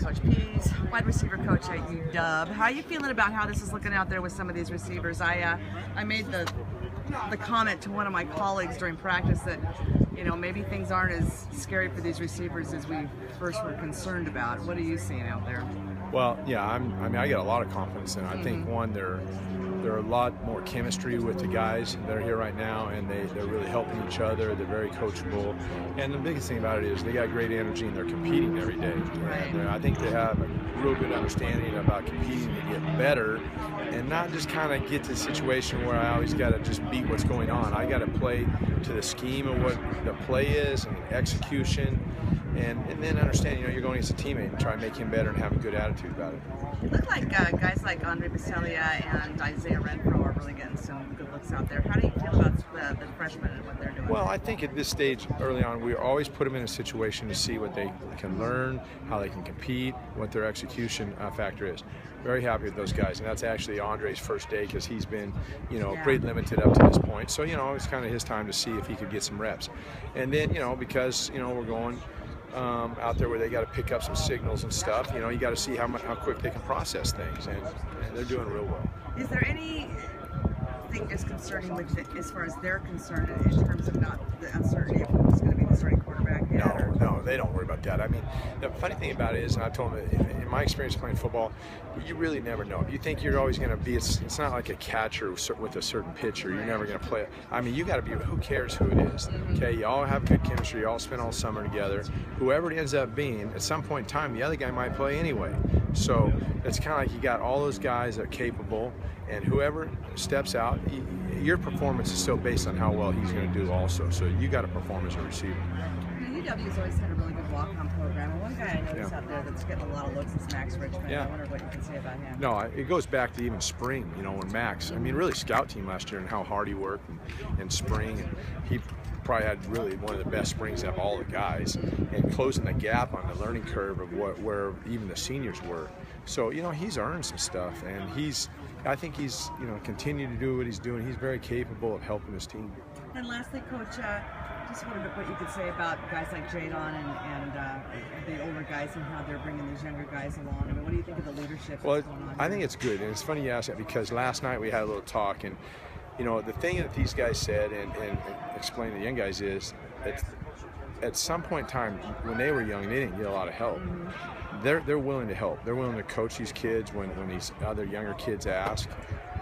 Coach Pease, wide receiver coach at UW. How are you feeling about how this is looking out there with some of these receivers? I made the comment to one of my colleagues during practice that, you know, maybe things aren't as scary for these receivers as we first were concerned about. What are you seeing out there? Well, yeah, I mean, I get a lot of confidence in it. I think, one, there are a lot more chemistry with the guys that are here right now, and they're really helping each other. They're very coachable. And the biggest thing about it is they got great energy and they're competing every day. Right. And I think they have a real good understanding about competing to get better and not just kind of get to the situation where I always got to just beat what's going on. I got to play to the scheme of what the play is and execution. And then understand, you know, you're going against a teammate and try and make him better and have a good attitude about it. It looked like guys like Andre Bastelia and Isaiah Renfro are really getting some good looks out there. How do you feel about the freshmen and what they're doing? Well, I think at this stage, early on, we always put them in a situation to see what they can learn, how they can compete, what their execution factor is. Very happy with those guys, and that's actually Andre's first day because he's been, you know, grade limited up to this point. So, you know, it's kind of his time to see if he could get some reps. And then, you know, because, you know, we're going out there where they got to pick up some signals and stuff, you know, you got to see how quick they can process things, and they're doing real well. Is there anything disconcerting with it, as far as they're concerned, in terms of not the uncertainty of who's going to be the starting quarterback yet? No, they don't worry about that. I mean, the funny thing about it is, and I told them, in my experience playing football, you really never know. You think you're always going to be, it's not like a catcher with a certain pitcher. You're never going to play. I mean, you got to be, who cares who it is? Okay, you all have good chemistry. You all spend all summer together. Whoever it ends up being, at some point in time, the other guy might play anyway. So it's kind of like you got all those guys that are capable, and whoever steps out, your performance is still based on how well he's going to do also. So you got to perform as a receiver. UW's always had a really good walk-on program, and one guy I noticed out there that's getting a lot of looks is Max Richmond. I wonder what you can say about him. No, it goes back to even spring, you know, when Max, I mean, really scout team last year and how hard he worked in spring. And he probably had really one of the best springs out of all the guys, and closing the gap on the learning curve of where even the seniors were. So, you know, he's earned some stuff, and I think he's, you know, continued to do what he's doing. He's very capable of helping his team. And lastly, Coach, just wondered what you could say about guys like Jadon and the older guys and how they're bringing these younger guys along. I mean, what do you think of the leadership that's going on? I think it's good, and it's funny you ask that because last night we had a little talk, and you know, the thing that these guys said and explained to the young guys is that at some point in time when they were young, they didn't get a lot of help. They're willing to help. They're willing to coach these kids when these other younger kids ask.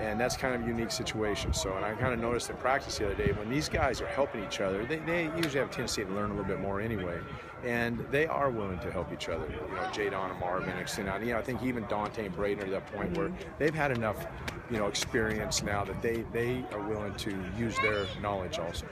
And that's kind of a unique situation. So, and I kind of noticed in practice the other day, when these guys are helping each other, they usually have a tendency to learn a little bit more anyway. And they are willing to help each other. You know, Jadon and Marvin, and you know, I think even Dante and Braden are at that point where they've had enough, you know, experience now that they are willing to use their knowledge also.